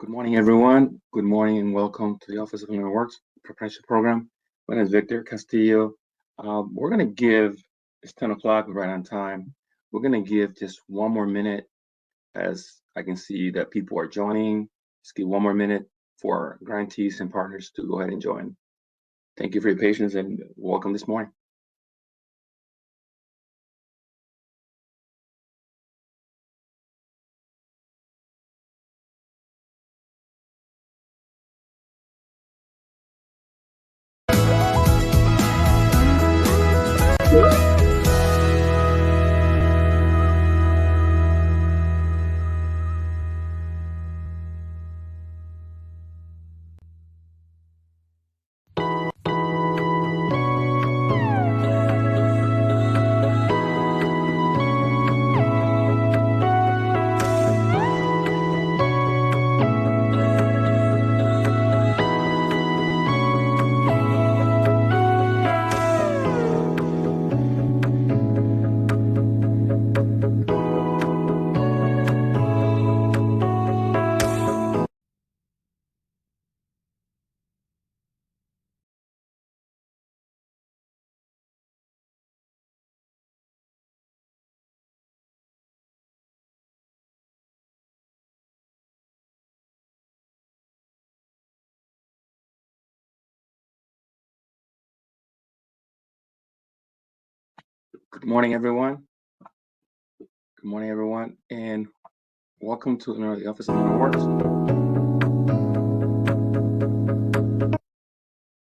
Good morning, everyone. Good morning and welcome to the Office of Learning Works Preparation Program. My name is Victor Castillo. We're going to give, it's 10 o'clock, right on time. We're going to give just one more minute as I can see that people are joining. Just give one more minute for grantees and partners to go ahead and join. Thank you for your patience and welcome this morning. Good morning, everyone. Good morning, everyone, and welcome to the Office of Learning Works.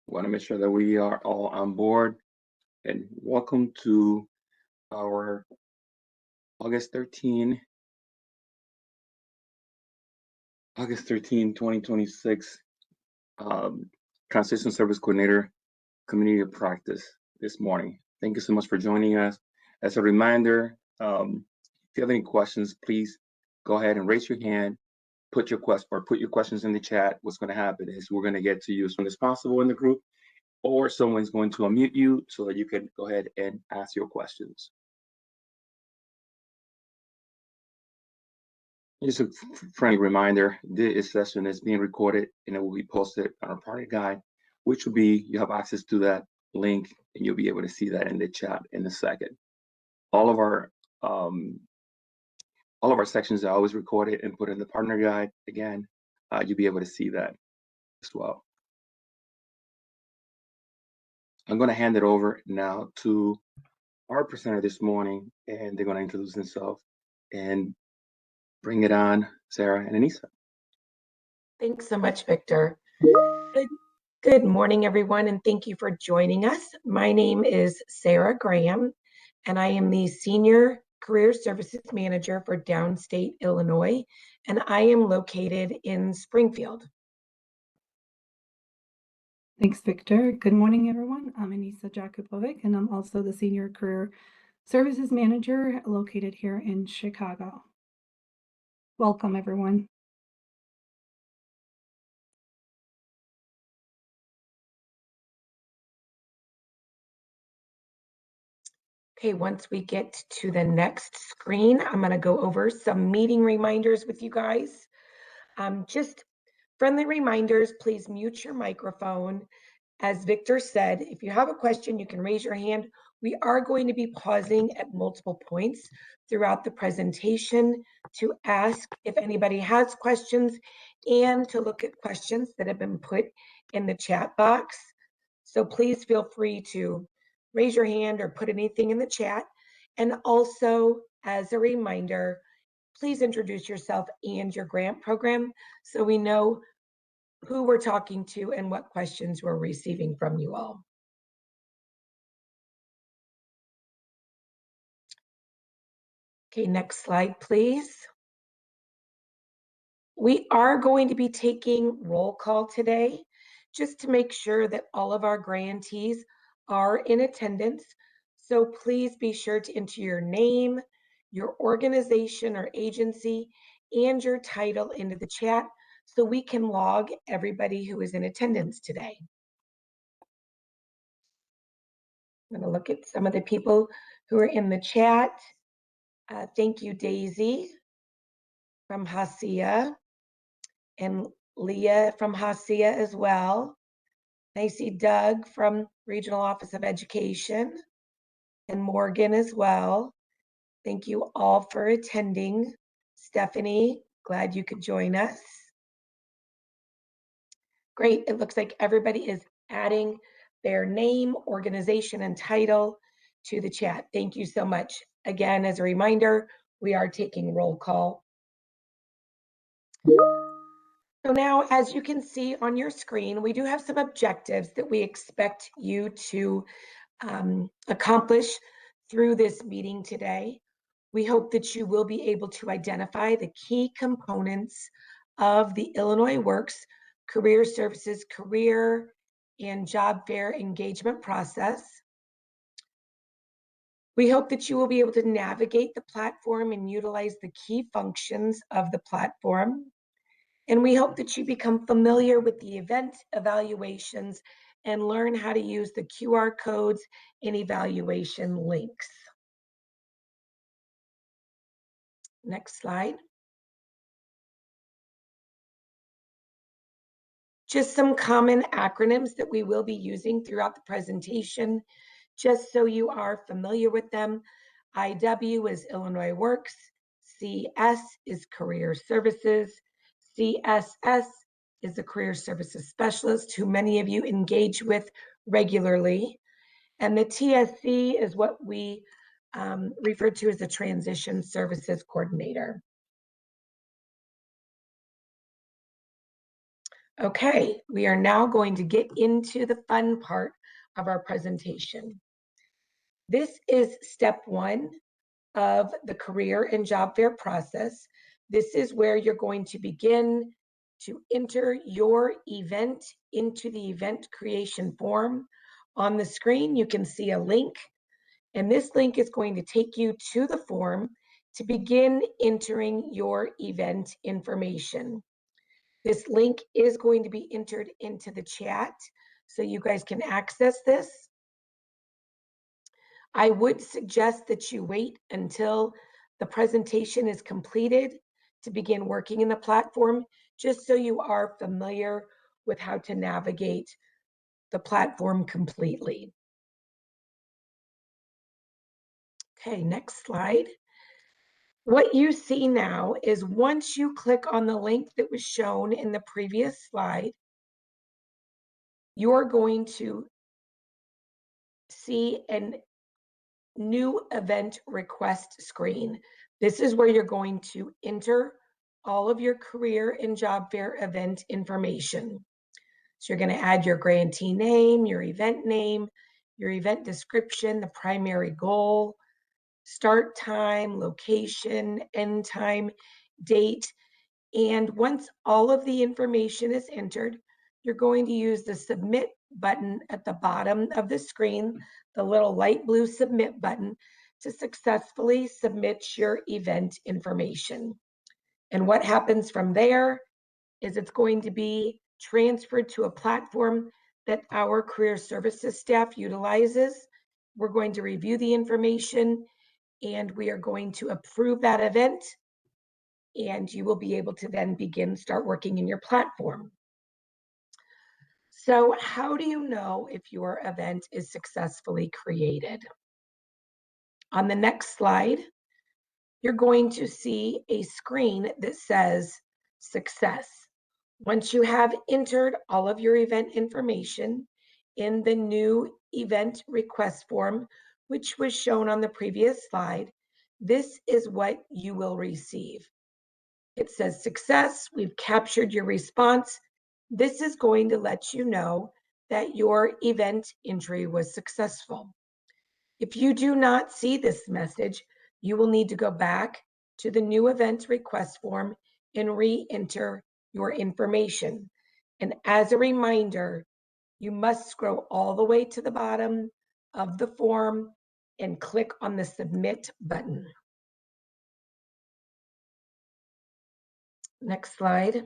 Want to make sure that we are all on board, and welcome to our August 13, 2026 Transition Service Coordinator Community of Practice this morning. Thank you so much for joining us. As a reminder, if you have any questions, please go ahead and raise your hand, put your questions in the chat. What's going to happen is we're going to get to you as soon as possible in the group, or someone's going to unmute you so that you can go ahead and ask your questions. Just a friendly reminder, this session is being recorded and it will be posted on our partner guide, which will be, you have access to that link and you'll be able to see that in the chat in a second. All of our sections are always recorded and put in the partner guide. Again, you'll be able to see that as well. I'm going to hand it over now to our presenter this morning, and they're going to introduce themselves and bring it on, Sarah and Anissa. Thanks so much, Victor. Good morning, everyone, and thank you for joining us. My name is Sarah Graham, and I am the Senior Career Services Manager for Downstate Illinois, and I am located in Springfield. Thanks, Victor. Good morning, everyone. I'm Anissa Jakubovic, and I'm also the Senior Career Services Manager located here in Chicago. Welcome, everyone. Okay, once we get to the next screen, I'm going to go over some meeting reminders with you guys. Just friendly reminders, please mute your microphone. As Victor said, if you have a question, you can raise your hand. We are going to be pausing at multiple points throughout the presentation to ask if anybody has questions and to look at questions that have been put in the chat box. So please feel free to raise your hand or put anything in the chat. And also, as a reminder, please introduce yourself and your grant program so we know who we're talking to and what questions we're receiving from you all. Okay, next slide, please. We are going to be taking roll call today just to make sure that all of our grantees are in attendance. So please be sure to enter your name, your organization or agency, and your title into the chat so we can log everybody who is in attendance today. I'm going to look at some of the people who are in the chat. Thank you, Daisy from Hacia. and Leah from Hacia as well. I see Doug from Regional Office of Education and Morgan as well. Thank you all for attending. Stephanie, glad you could join us. Great, it looks like everybody is adding their name, organization, and title to the chat. Thank you so much. Again, as a reminder, we are taking roll call. So now, as you can see on your screen, we do have some objectives that we expect you to accomplish through this meeting today. We hope that you will be able to identify the key components of the Illinois Works Career Services Career and Job Fair engagement process. We hope that you will be able to navigate the platform and utilize the key functions of the platform. And we hope that you become familiar with the event evaluations and learn how to use the QR codes and evaluation links. Next slide. Just some common acronyms that we will be using throughout the presentation, just so you are familiar with them. IW is Illinois Works, CS is Career Services, CSS is the Career Services Specialist, who many of you engage with regularly. And the TSC is what we refer to as the Transition Services Coordinator. Okay, we are now going to get into the fun part of our presentation. This is step one of the career and job fair process. This is where you're going to begin to enter your event into the event creation form. On the screen, you can see a link, and this link is going to take you to the form to begin entering your event information. This link is going to be entered into the chat so you guys can access this. I would suggest that you wait until the presentation is completed to begin working in the platform, just so you are familiar with how to navigate the platform completely. Okay, next slide. What you see now is once you click on the link that was shown in the previous slide, you're going to see a new event request screen. This is where you're going to enter all of your career and job fair event information. So you're going to add your grantee name, your event description, the primary goal, start time, location, end time, date. And once all of the information is entered, you're going to use the submit button at the bottom of the screen, the little light blue submit button, to successfully submit your event information. And what happens from there is it's going to be transferred to a platform that our career services staff utilizes. We're going to review the information and we are going to approve that event, and you will be able to then start working in your platform. So how do you know if your event is successfully created? On the next slide, you're going to see a screen that says success. Once you have entered all of your event information in the new event request form, which was shown on the previous slide, this is what you will receive. It says success, we've captured your response. This is going to let you know that your event entry was successful. If you do not see this message, you will need to go back to the new event request form and re-enter your information. And as a reminder, you must scroll all the way to the bottom of the form and click on the submit button. Next slide.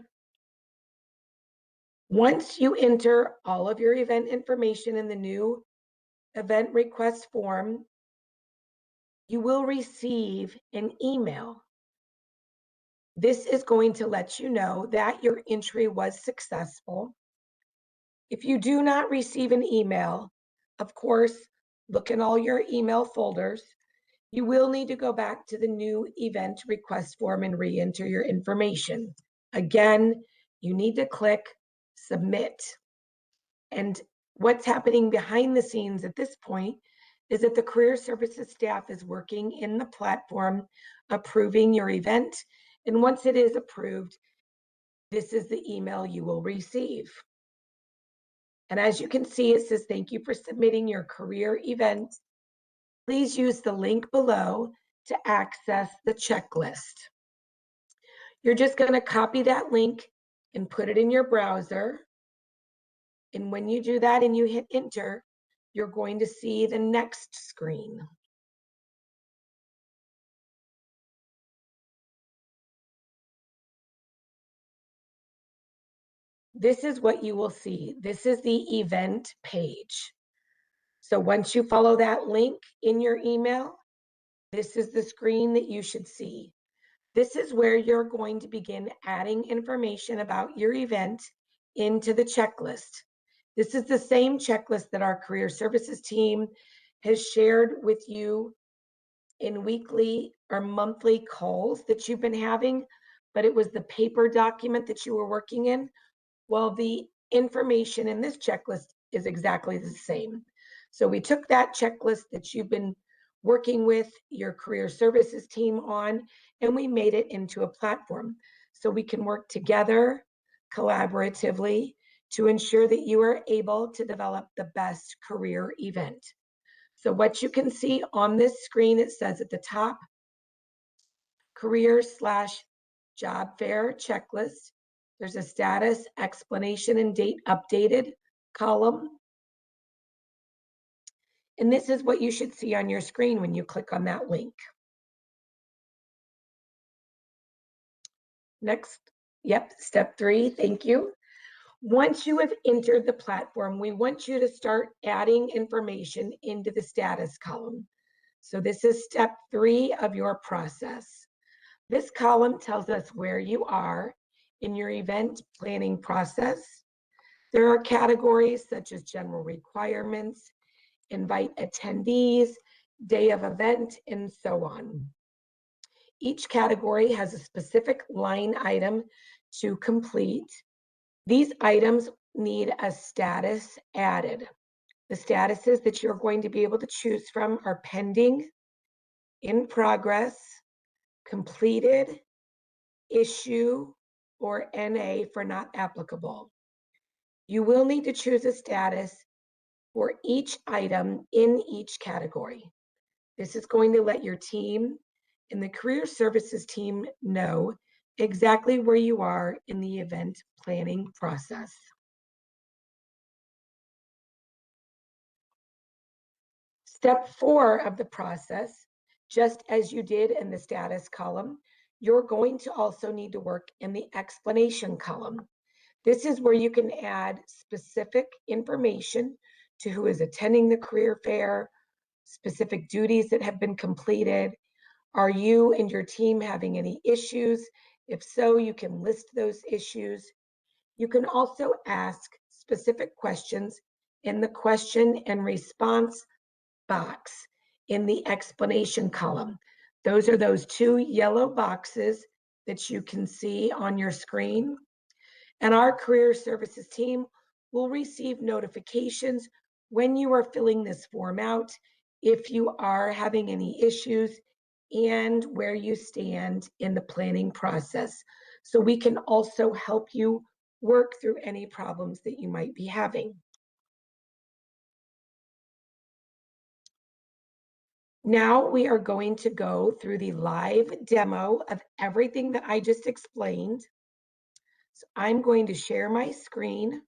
Once you enter all of your event information in the new event request form, you will receive an email. This is going to let you know that your entry was successful. If you do not receive an email, of course, look in all your email folders. You will need to go back to the new event request form and re-enter your information. Again, you need to click submit. And what's happening behind the scenes at this point is that the career services staff is working in the platform, approving your event. And once it is approved, this is the email you will receive. And as you can see, it says, thank you for submitting your career event. Please use the link below to access the checklist. You're just going to copy that link and put it in your browser. And when you do that and you hit enter, you're going to see the next screen. This is what you will see. This is the event page. So once you follow that link in your email, this is the screen that you should see. This is where you're going to begin adding information about your event into the checklist. This is the same checklist that our career services team has shared with you in weekly or monthly calls that you've been having, but it was the paper document that you were working in. Well, the information in this checklist is exactly the same. So we took that checklist that you've been working with your career services team on, and we made it into a platform so we can work together collaboratively to ensure that you are able to develop the best career event. So what you can see on this screen, it says at the top, career/job fair checklist. There's a status, explanation, and date updated column. And this is what you should see on your screen when you click on that link. Next, yep, step 3, thank you. Once you have entered the platform, we want you to start adding information into the status column. So this is step 3 of your process. This column tells us where you are in your event planning process. There are categories such as general requirements, invite attendees, day of event, and so on. Each category has a specific line item to complete. These items need a status added. The statuses that you're going to be able to choose from are pending, in progress, completed, issue, or NA for not applicable. You will need to choose a status for each item in each category. This is going to let your team and the career services team know exactly where you are in the event planning process. Step 4 of the process, just as you did in the status column, you're going to also need to work in the explanation column. This is where you can add specific information to who is attending the career fair, specific duties that have been completed. Are you and your team having any issues? If so, you can list those issues. You can also ask specific questions in the question and response box in the explanation column. Those are those 2 yellow boxes that you can see on your screen. And our career services team will receive notifications when you are filling this form out, if you are having any issues, and where you stand in the planning process. So we can also help you work through any problems that you might be having. Now we are going to go through the live demo of everything that I just explained. So I'm going to share my screen.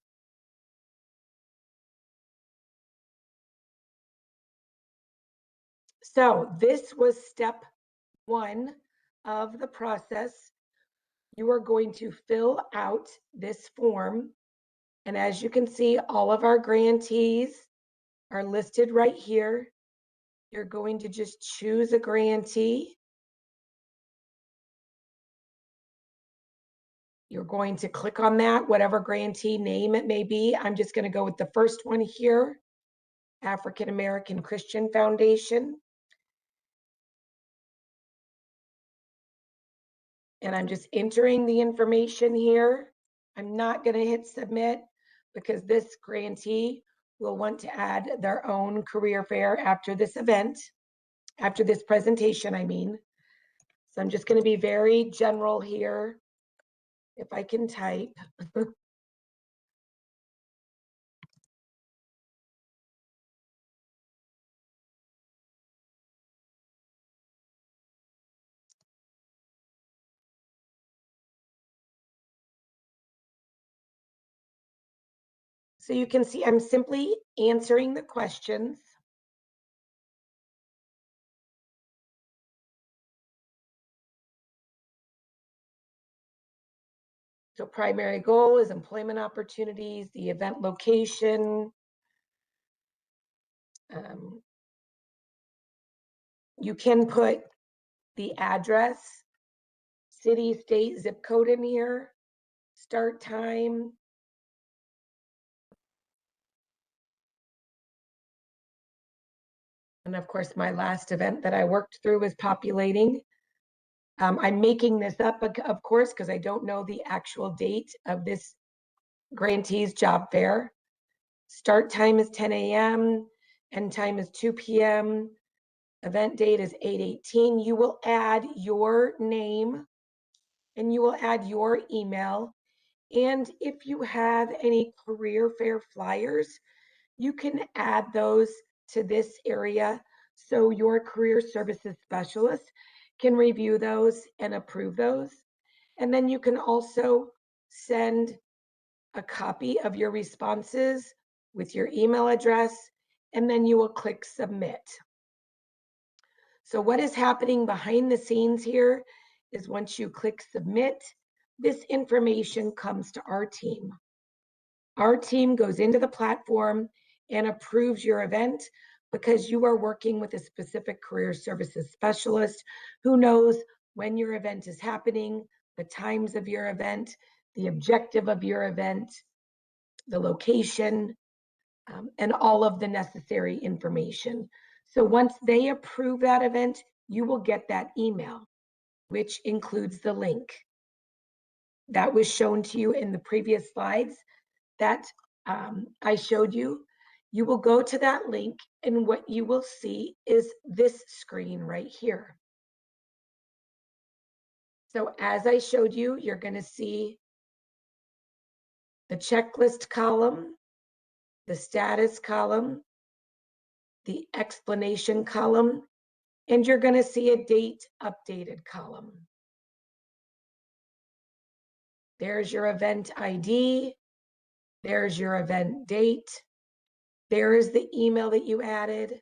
So this was step 1 of the process. You are going to fill out this form. And as you can see, all of our grantees are listed right here. You're going to just choose a grantee. You're going to click on that, whatever grantee name it may be. I'm just going to go with the first one here, African American Christian Foundation. And I'm just entering the information here. I'm not going to hit submit because this grantee will want to add their own career fair after this event, after this presentation, I mean. So I'm just going to be very general here. If I can type. So you can see I'm simply answering the questions. So primary goal is employment opportunities, the event location. You can put the address, city, state, zip code in here, start time. And of course, my last event that I worked through was populating. I'm making this up, of course, because I don't know the actual date of this grantee's job fair. Start time is 10 a.m., end time is 2 p.m., event date is 8/18. You will add your name and you will add your email. And if you have any career fair flyers, you can add those to this area so your career services specialist can review those and approve those. And then you can also send a copy of your responses with your email address, and then you will click submit. So what is happening behind the scenes here is once you click submit, this information comes to our team. Our team goes into the platform and approves your event because you are working with a specific career services specialist who knows when your event is happening, the times of your event, the objective of your event, the location, and all of the necessary information. So once they approve that event, you will get that email, which includes the link that was shown to you in the previous slides that I showed you. You will go to that link and what you will see is this screen right here. So as I showed you, you're going to see the checklist column, the status column, the explanation column, and you're going to see a date updated column. There's your event ID. There's your event date. There is the email that you added.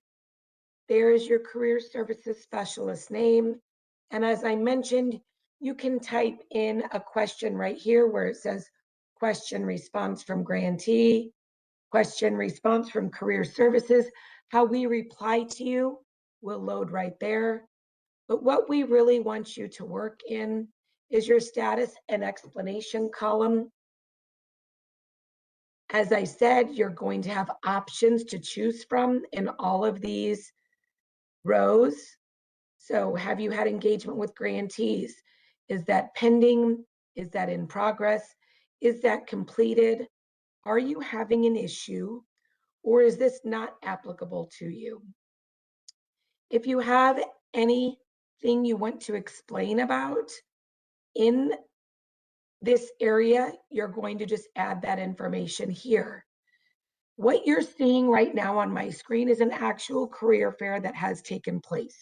There is your career services specialist name. And as I mentioned, you can type in a question right here where it says question response from grantee, question response from career services. How we reply to you will load right there. But what we really want you to work in is your status and explanation column. As I said, you're going to have options to choose from in all of these rows. So have you had engagement with grantees? Is that pending? Is that in progress? Is that completed? Are you having an issue? Or is this not applicable to you? If you have anything you want to explain about in this area, you're going to just add that information here. What you're seeing right now on my screen is an actual career fair that has taken place.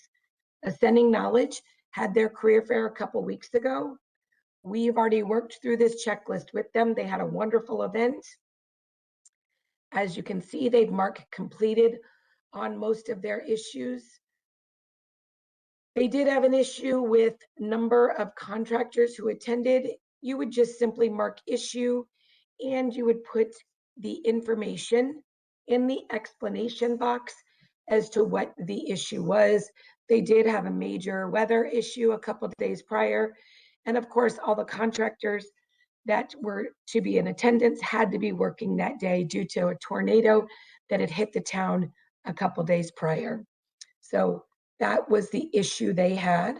Ascending Knowledge had their career fair a couple weeks ago. We've already worked through this checklist with them. They had a wonderful event. As you can see, they've marked completed on most of their issues. They did have an issue with number of contractors who attended. You would just simply mark issue and you would put the information in the explanation box as to what the issue was. They did have a major weather issue a couple of days prior. And of course, all the contractors that were to be in attendance had to be working that day due to a tornado that had hit the town a couple days prior. So that was the issue they had.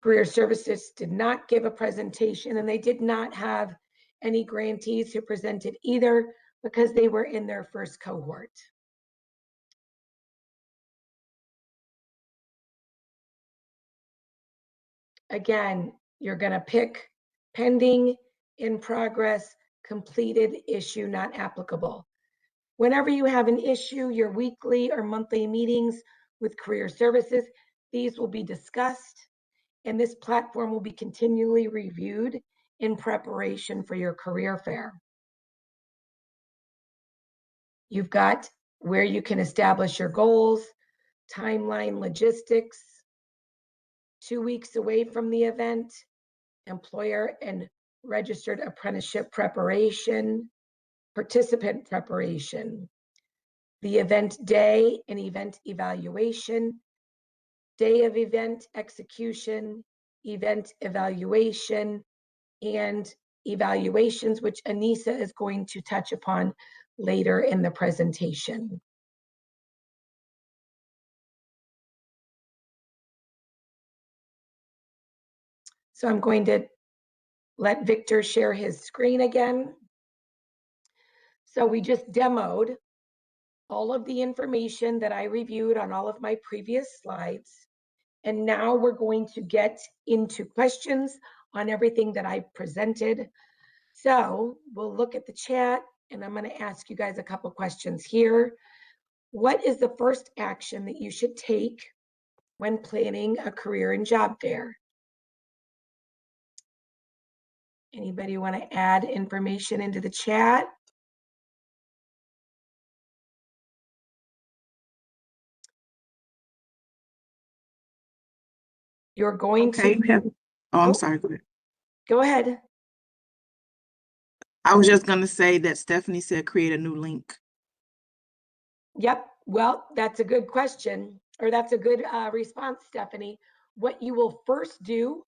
Career Services did not give a presentation, and they did not have any grantees who presented either because they were in their first cohort. Again, you're going to pick pending, in progress, completed, issue not applicable. Whenever you have an issue, your weekly or monthly meetings with Career Services, these will be discussed, and this platform will be continually reviewed in preparation for your career fair. You've got where you can establish your goals, timeline, logistics, 2 weeks away from the event, employer and registered apprenticeship preparation, participant preparation, the event day and event evaluation, day of event execution, event evaluation, and evaluations, which Anissa is going to touch upon later in the presentation. So I'm going to let Victor share his screen again. So we just demoed all of the information that I reviewed on all of my previous slides. And now we're going to get into questions on everything that I presented. So we'll look at the chat, and I'm going to ask you guys a couple questions here. What is the first action that you should take when planning a career and job fair? Anybody want to add information into the chat? You're going to. I'm sorry. Go ahead. Go ahead. I was just going to say that Stephanie said create a new link. Yep. Well, that's a good question, or that's a good response, Stephanie. What you will first do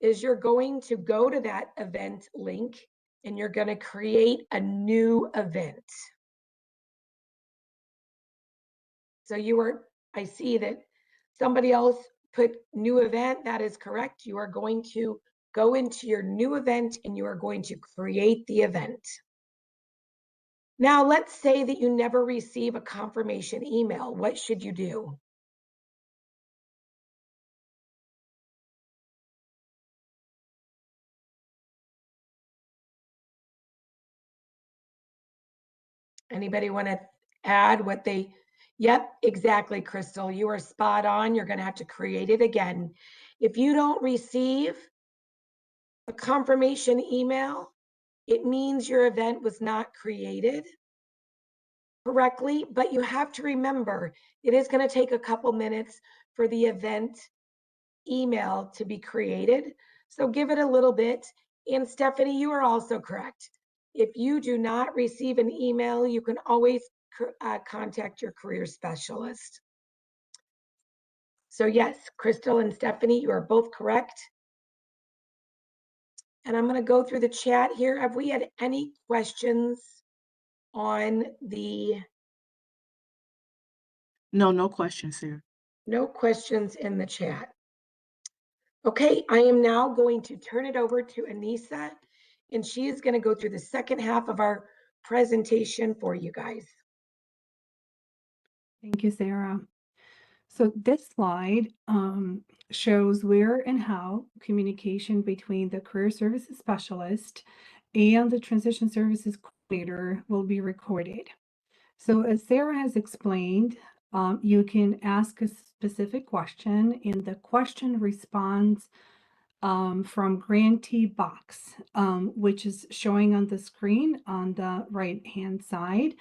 is you're going to go to that event link and you're going to create a new event. So I see that somebody else put new event. That is correct. You are going to go into your new event and you are going to create the event. Now, let's say that you never receive a confirmation email. What should you do? Anybody want to add what they? Yep, exactly, Crystal. You are spot on. You're going to have to create it again. If you don't receive a confirmation email, it means your event was not created correctly, but you have to remember, it is going to take a couple minutes for the event email to be created. So give it a little bit. And Stephanie, you are also correct. If you do not receive an email, you can always contact your career specialist. So yes, Crystal and Stephanie, you are both correct. And I'm going to go through the chat here. Have we had any questions on the? No questions here. No questions in the chat. Okay, I am now going to turn it over to Anissa, and she is going to go through the second half of our presentation for you guys. Thank you, Sarah. So this slide shows where and how communication between the career services specialist and the transition services coordinator will be recorded. So as Sarah has explained, you can ask a specific question, and the question responds from grantee box, which is showing on the screen on the right-hand side.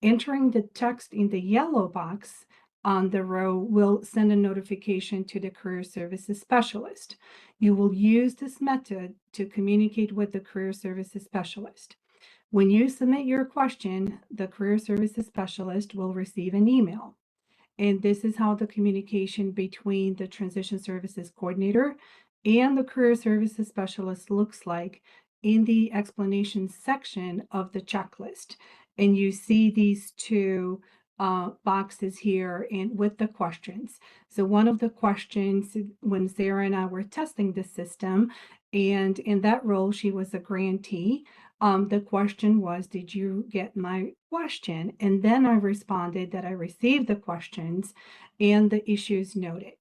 Entering the text in the yellow box on the row will send a notification to the career services specialist. You will use this method to communicate with the career services specialist. When you submit your question, the career services specialist will receive an email. And this is how the communication between the transition services coordinator and the career services specialist looks like in the explanation section of the checklist. And you see these two boxes here and with the questions. So one of the questions when Sarah and I were testing the system, and in that role, she was a grantee. The question was, did you get my question? And then I responded that I received the questions and the issues noted.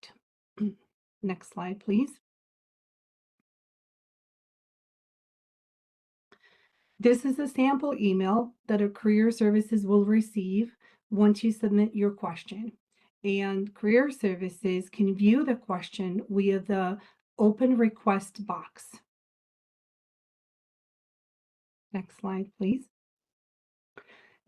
Next slide, please. This is a sample email that a career services will receive once you submit your question. And career services can view the question via the open request box. Next slide, please.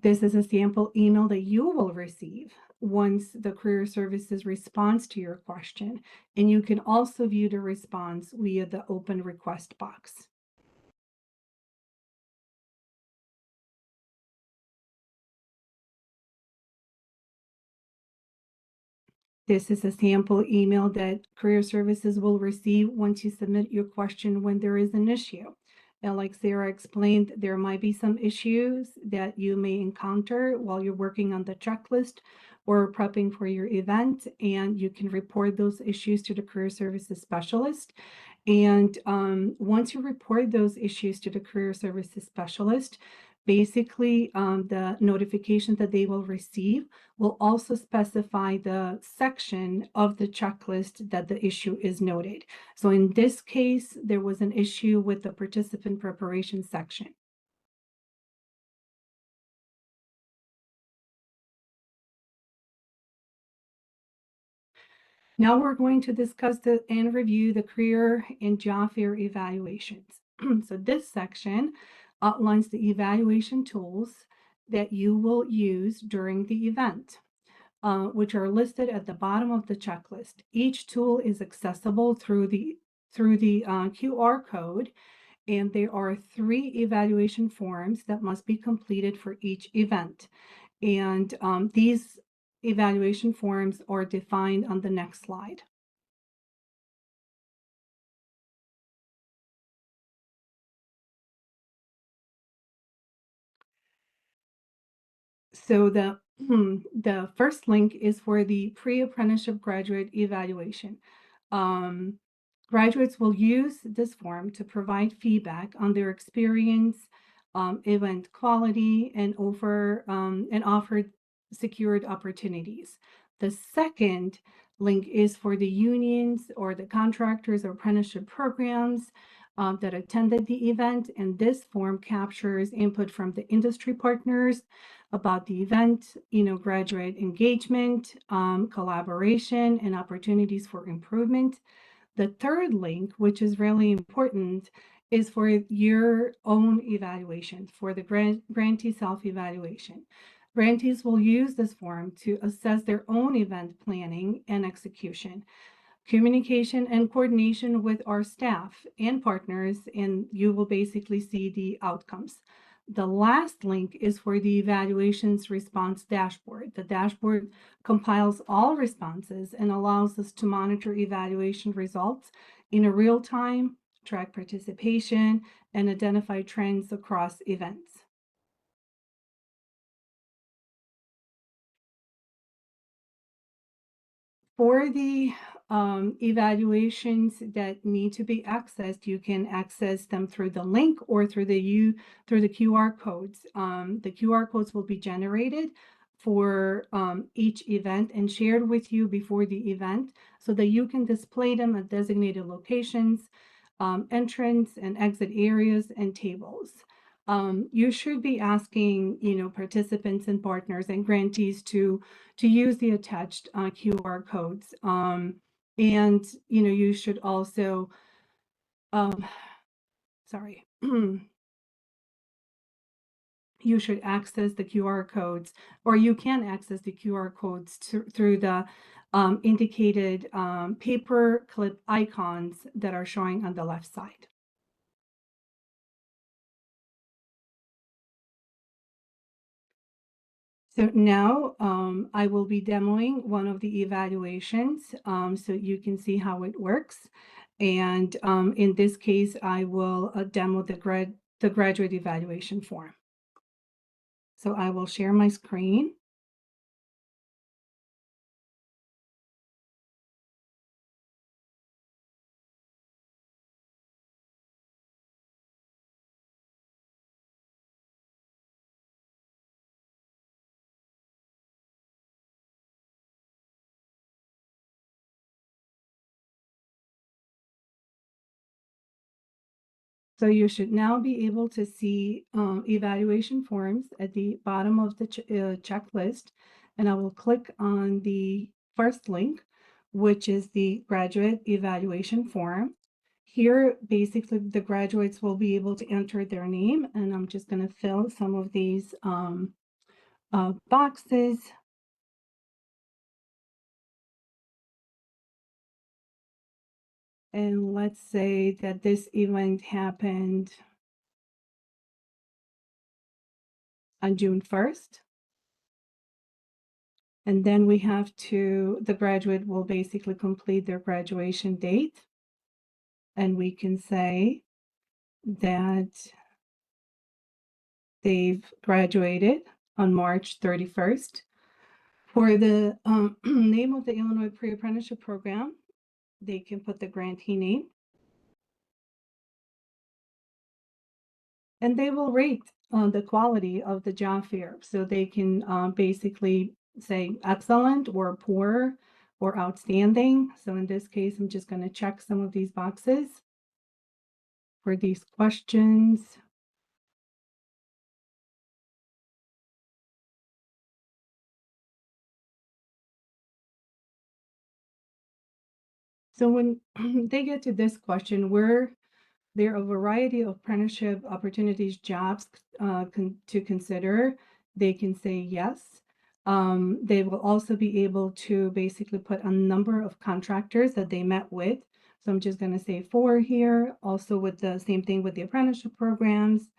This is a sample email that you will receive once the career services responds to your question. And you can also view the response via the open request box. This is a sample email that career services will receive once you submit your question when there is an issue. And like Sarah explained, there might be some issues that you may encounter while you're working on the checklist or prepping for your event, and you can report those issues to the career services specialist. And once you report those issues to the career services specialist, basically the notification that they will receive will also specify the section of the checklist that the issue is noted. So in this case, there was an issue with the participant preparation section. Now we're going to discuss and review the career and job fair evaluations. So this section outlines the evaluation tools that you will use during the event, which are listed at the bottom of the checklist. Each tool is accessible through the QR code, and there are 3 evaluation forms that must be completed for each event. And these evaluation forms are defined on the next slide. So the first link is for the pre-apprenticeship graduate evaluation. Graduates will use this form to provide feedback on their experience, event quality, and offer secured opportunities. The second link is for the unions or the contractors or apprenticeship programs that attended the event, and this form captures input from the industry partners about the event, graduate engagement, collaboration, and opportunities for improvement. The third link, which is really important, is for your own evaluation, for the grantee self-evaluation. Grantees will use this form to assess their own event planning and execution, communication and coordination with our staff and partners, and you will basically see the outcomes. The last link is for the evaluations response dashboard. The dashboard compiles all responses and allows us to monitor evaluation results in a real time, track participation, and identify trends across events. For the evaluations that need to be accessed, you can access them through the link or through the QR codes. The QR codes will be generated for each event and shared with you before the event so that you can display them at designated locations, entrance and exit areas, and tables. You should be asking, participants and partners and grantees to use the attached QR codes. And, you should also, sorry, you should access the QR codes, or you can access the QR codes through the indicated paper clip icons that are showing on the left side. So now I will be demoing one of the evaluations so you can see how it works. And in this case, I will demo the graduate evaluation form. So I will share my screen. So you should now be able to see evaluation forms at the bottom of the checklist. And I will click on the first link, which is the graduate evaluation form. Here, basically, the graduates will be able to enter their name, and I'm just going to fill some of these boxes. And let's say that this event happened on June 1st. And then we have the graduate will basically complete their graduation date. And we can say that they've graduated on March 31st. For the name of the Illinois Pre-Apprenticeship Program, they can put the grantee name. And they will rate the quality of the job fair. So they can basically say excellent or poor or outstanding. So in this case, I'm just going to check some of these boxes for these questions. So when they get to this question, where there are a variety of apprenticeship opportunities, jobs to consider, they can say yes. They will also be able to basically put a number of contractors that they met with. So I'm just going to say 4 here, also with the same thing with the apprenticeship programs.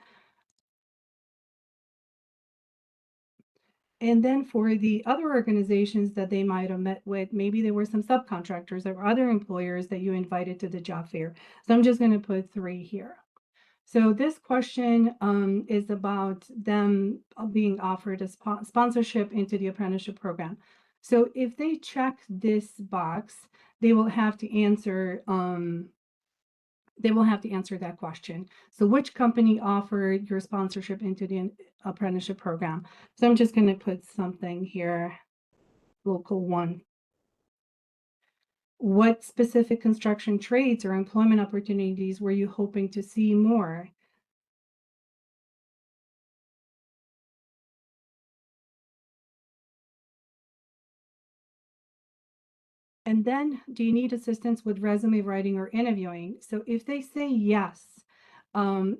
And then for the other organizations that they might have met with, maybe there were some subcontractors or other employers that you invited to the job fair. So I'm just going to put 3 here. So this question is about them being offered a sponsorship into the apprenticeship program. So if they check this box, they will have to answer that question. So which company offered your sponsorship into the apprenticeship program? So I'm just going to put something here, local one. What specific construction trades or employment opportunities were you hoping to see more? And then, do you need assistance with resume writing or interviewing? So if they say yes,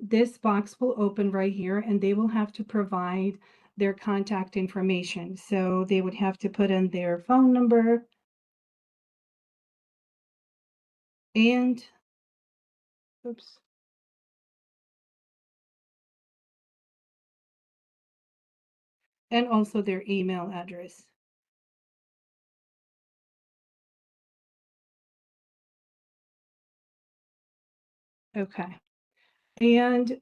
this box will open right here and they will have to provide their contact information. So they would have to put in their phone number and, oops. And also their email address. Okay. And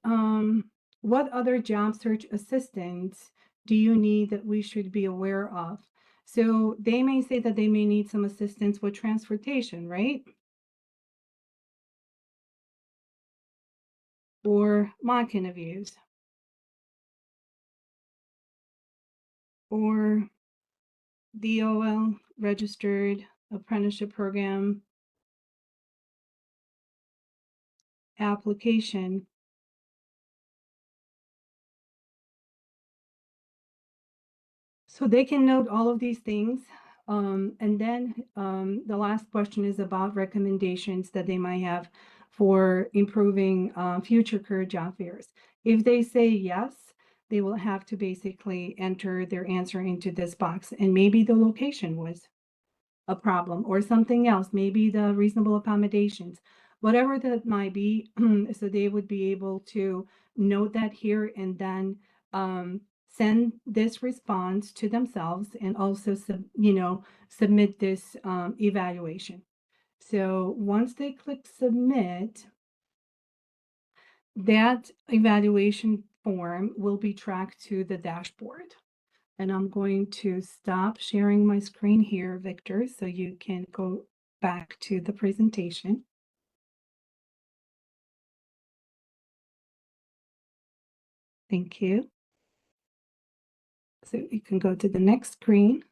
what other job search assistance do you need that we should be aware of? So they may say that they may need some assistance with transportation, right? Or mock interviews. Or DOL registered apprenticeship program application. So they can note all of these things. And then the last question is about recommendations that they might have for improving future career job fairs. If they say yes, they will have to basically enter their answer into this box. And maybe the location was a problem or something else, maybe the reasonable accommodations, whatever that might be. So they would be able to note that here and then send this response to themselves and also submit this evaluation. So once they click submit, that evaluation form will be tracked to the dashboard. And I'm going to stop sharing my screen here, Victor, so you can go back to the presentation. Thank you. So you can go to the next screen.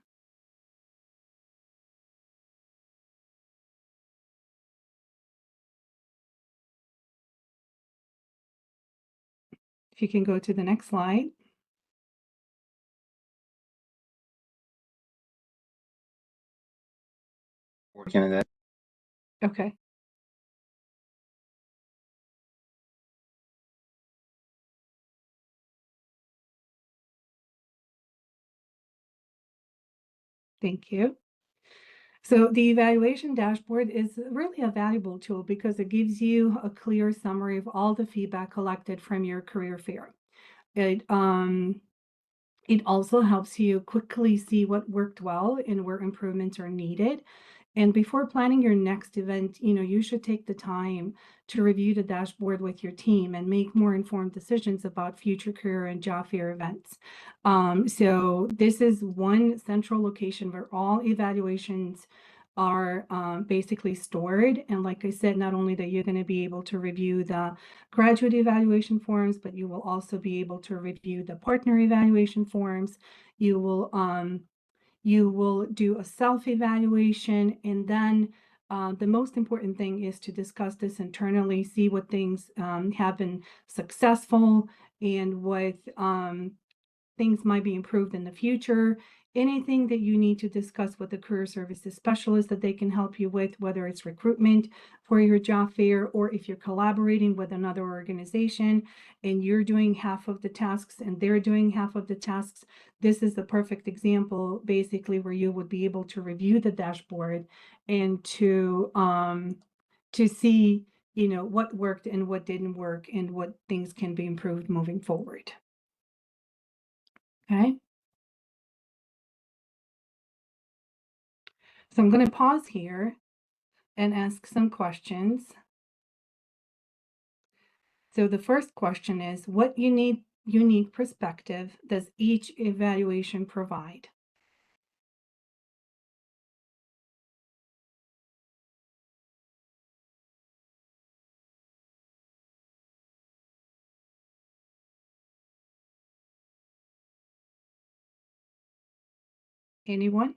If you can go to the next slide. Working on that. Okay. Thank you. So the evaluation dashboard is really a valuable tool because it gives you a clear summary of all the feedback collected from your career fair. It also helps you quickly see what worked well and where improvements are needed. And before planning your next event, you should take the time to review the dashboard with your team and make more informed decisions about future career and job fair events. So this is one central location where all evaluations are basically stored. And like I said, not only that you're going to be able to review the graduate evaluation forms, but you will also be able to review the partner evaluation forms. You will do a self-evaluation, and then the most important thing is to discuss this internally, see what things have been successful and what things might be improved in the future. Anything that you need to discuss with the career services specialist that they can help you with, whether it's recruitment for your job fair, or if you're collaborating with another organization and you're doing half of the tasks and they're doing half of the tasks, this is the perfect example, basically, where you would be able to review the dashboard and to see, what worked and what didn't work and what things can be improved moving forward. Okay. So I'm going to pause here and ask some questions. So the first question is, what unique perspective does each evaluation provide? Anyone?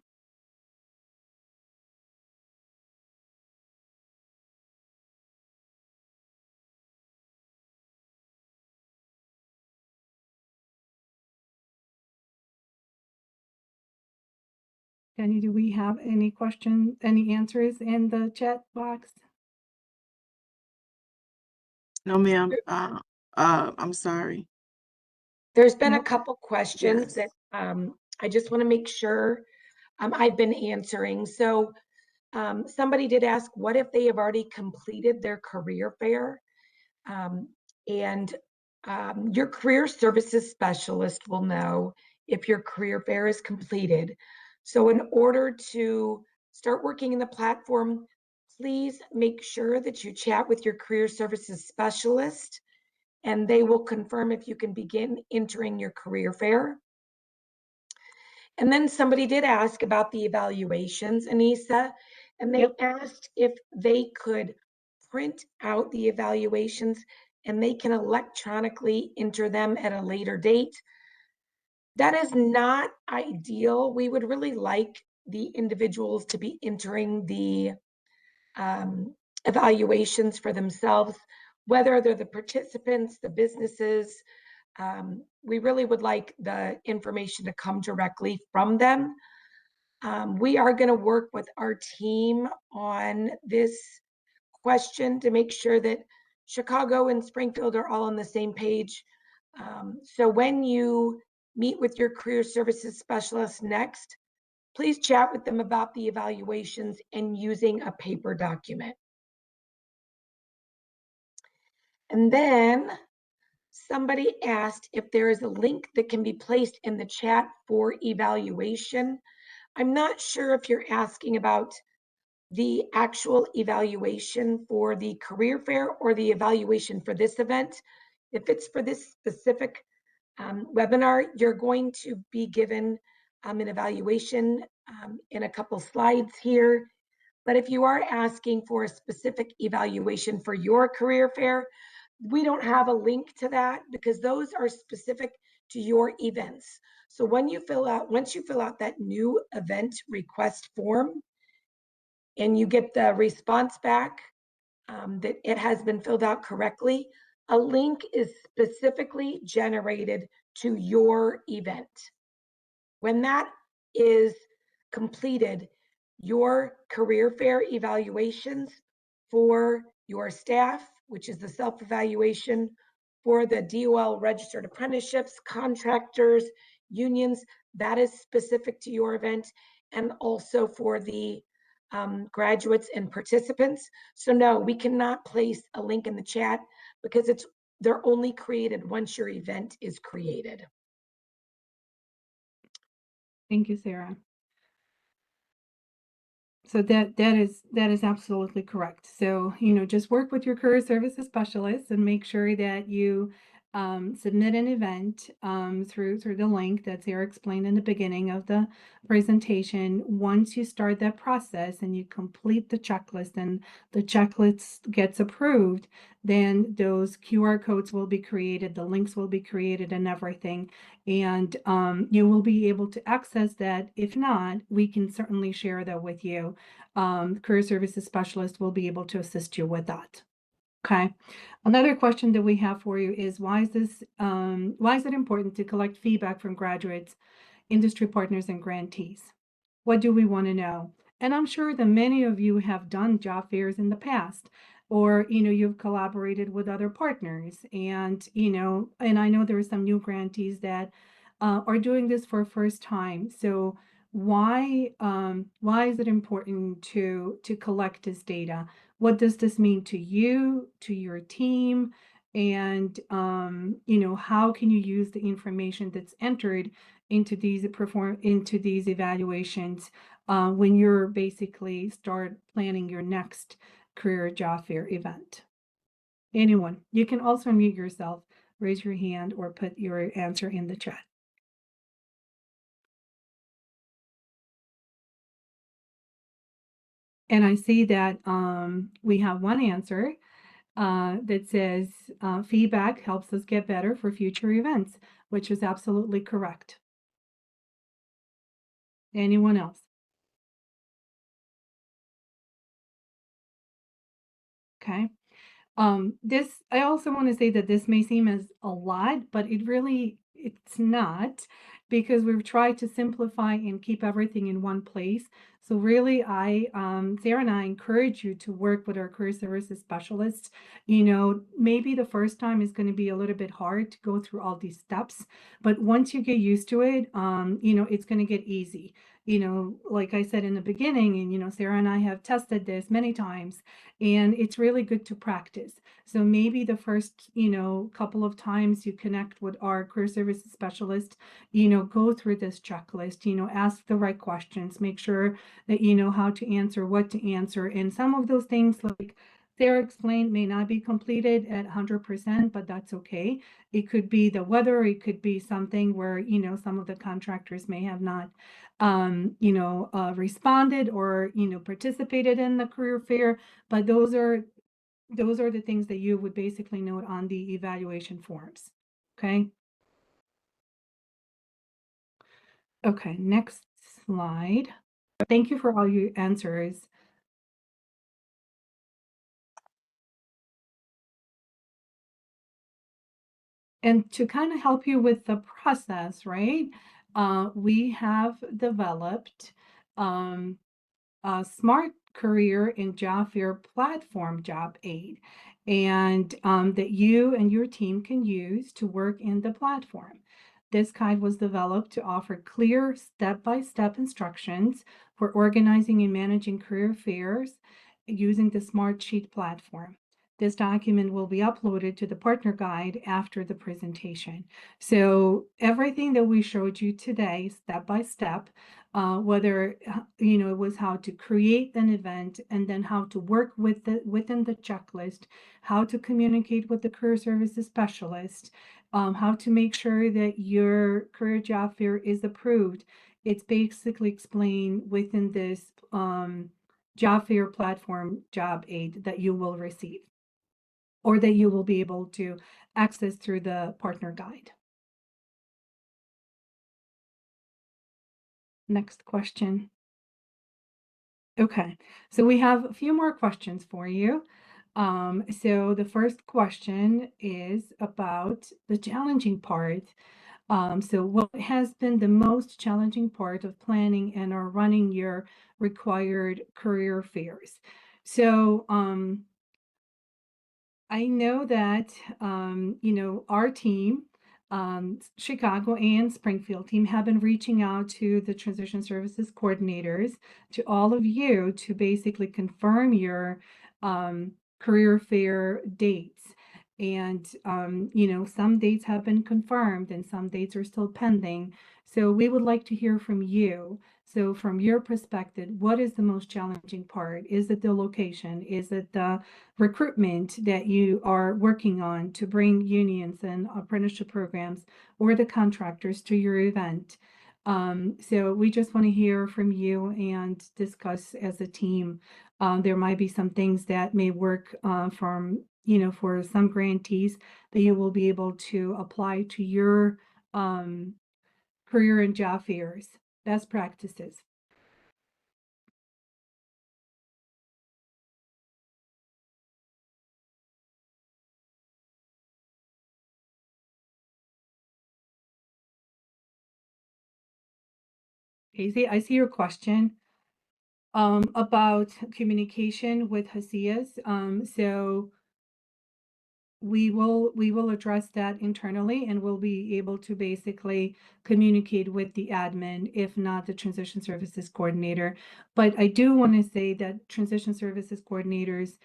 Danny, do we have any questions, any answers in the chat box? No, ma'am. I'm sorry. There's been a Nope. couple questions that I just want to make sure I've been answering. So somebody did ask, what if they have already completed their career fair? And your career services specialist will know if your career fair is completed. So in order to start working in the platform, please make sure that you chat with your career services specialist, and they will confirm if you can begin entering your career fair. And then somebody did ask about the evaluations, Anissa, and they asked if they could print out the evaluations and they can electronically enter them at a later date. That is not ideal. We would really like the individuals to be entering the evaluations for themselves, whether they're the participants, the businesses. We really would like the information to come directly from them. We are going to work with our team on this question to make sure that Chicago and Springfield are all on the same page. So when you meet with your career services specialist next, please chat with them about the evaluations and using a paper document. And then somebody asked if there is a link that can be placed in the chat for evaluation. I'm not sure if you're asking about the actual evaluation for the career fair or the evaluation for this event. If it's for this specific webinar, you're going to be given an evaluation in a couple slides here. But if you are asking for a specific evaluation for your career fair, we don't have a link to that because those are specific to your events. So once you fill out that new event request form and you get the response back that it has been filled out correctly, a link is specifically generated to your event. When that is completed, your career fair evaluations for your staff, which is the self-evaluation, for the DOL registered apprenticeships, contractors, unions, that is specific to your event, and also for the graduates and participants. So no, we cannot place a link in the chat because they're only created once your event is created. Thank you, Sarah. So that is absolutely correct. So, just work with your career services specialists and make sure that you submit an event through the link that Sarah explained in the beginning of the presentation. Once you start that process and you complete the checklist and the checklist gets approved, then those QR codes will be created, the links will be created and everything. And you will be able to access that. If not, we can certainly share that with you. Career services specialist will be able to assist you with that. Okay. Another question that we have for you is why is it important to collect feedback from graduates, industry partners, and grantees? What do we want to know? And I'm sure that many of you have done job fairs in the past, or you've collaborated with other partners, and I know there are some new grantees that are doing this for first time. So why is it important to collect this data? What does this mean to you, to your team? And how can you use the information that's entered into these evaluations when you're basically start planning your next career job fair event? Anyone, you can also unmute yourself, raise your hand, or put your answer in the chat. And I see that we have one answer that says feedback helps us get better for future events, which is absolutely correct. Anyone else? Okay. I also want to say that this may seem as a lot, but it's not, because we've tried to simplify and keep everything in one place. So really, Sarah and I encourage you to work with our career services specialists. Maybe the first time is going to be a little bit hard to go through all these steps, but once you get used to it, it's going to get easy. Like I said in the beginning, and Sarah and I have tested this many times, and it's really good to practice. So maybe the first, couple of times you connect with our career services specialist, go through this checklist, ask the right questions, make sure that you know how to answer, what to answer. And some of those things, like Sarah explained, may not be completed at 100%, but that's okay. It could be the weather, it could be something where, some of the contractors may have not responded or participated in the career fair, but those are the things that you would basically note on the evaluation forms. Okay. Okay, next slide. Thank you for all your answers. And to kind of help you with the process, right? We have developed a smart career and job fair platform job aid, and that you and your team can use to work in the platform. This guide was developed to offer clear step-by-step instructions for organizing and managing career fairs using the Smartsheet platform. This document will be uploaded to the partner guide after the presentation. So everything that we showed you today, step by step, whether, it was how to create an event and then how to work within the checklist, how to communicate with the career services specialist, how to make sure that your career job fair is approved. It's basically explained within this job fair platform job aid that you will receive, or that you will be able to access through the partner guide. Next question. Okay, so we have a few more questions for you. So the first question is about the challenging part. So what has been the most challenging part of planning and or running your required career fairs? So I know that, our team, Chicago and Springfield team, have been reaching out to the transition services coordinators, to all of you, to basically confirm your career fair dates. And, some dates have been confirmed and some dates are still pending. So we would like to hear from you. So from your perspective, what is the most challenging part? Is it the location? Is it the recruitment that you are working on to bring unions and apprenticeship programs or the contractors to your event? So we just want to hear from you and discuss as a team. There might be some things that may work for some grantees that you will be able to apply to your career and job fairs, best practices. Casey, I see your question about communication with HACIAs. So we will address that internally, and we'll be able to basically communicate with the admin, if not the transition services coordinator. But I do want to say that transition services coordinators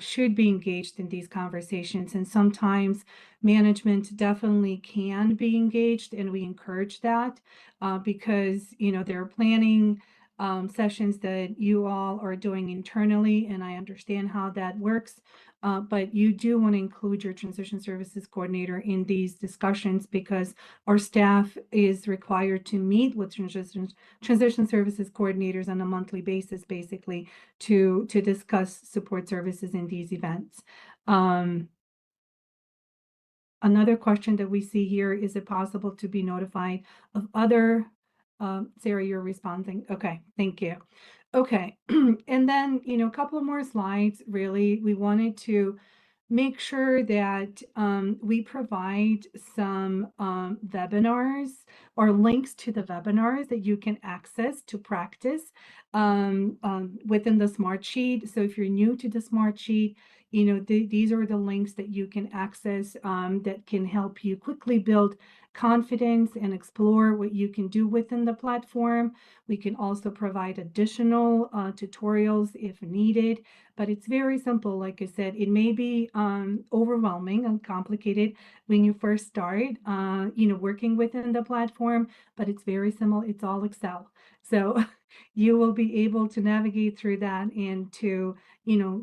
should be engaged in these conversations, and sometimes management definitely can be engaged, and we encourage that because they're planning sessions that you all are doing internally, and I understand how that works. But you do want to include your transition services coordinator in these discussions, because our staff is required to meet with transition services coordinators on a monthly basis, basically, to discuss support services in these events. Another question that we see here, is it possible to be notified of other, Sarah, you're responding. Okay, thank you. Okay, and then, a couple more slides, really. We wanted to make sure that we provide some webinars or links to the webinars that you can access to practice within the Smart Sheet. So if you're new to the Smart Sheet, these are the links that you can access that can help you quickly build confidence and explore what you can do within the platform. We can also provide additional tutorials if needed, but it's very simple. Like I said, it may be overwhelming and complicated when you first start, working within the platform, but it's very simple. It's all Excel. So you will be able to navigate through that and to,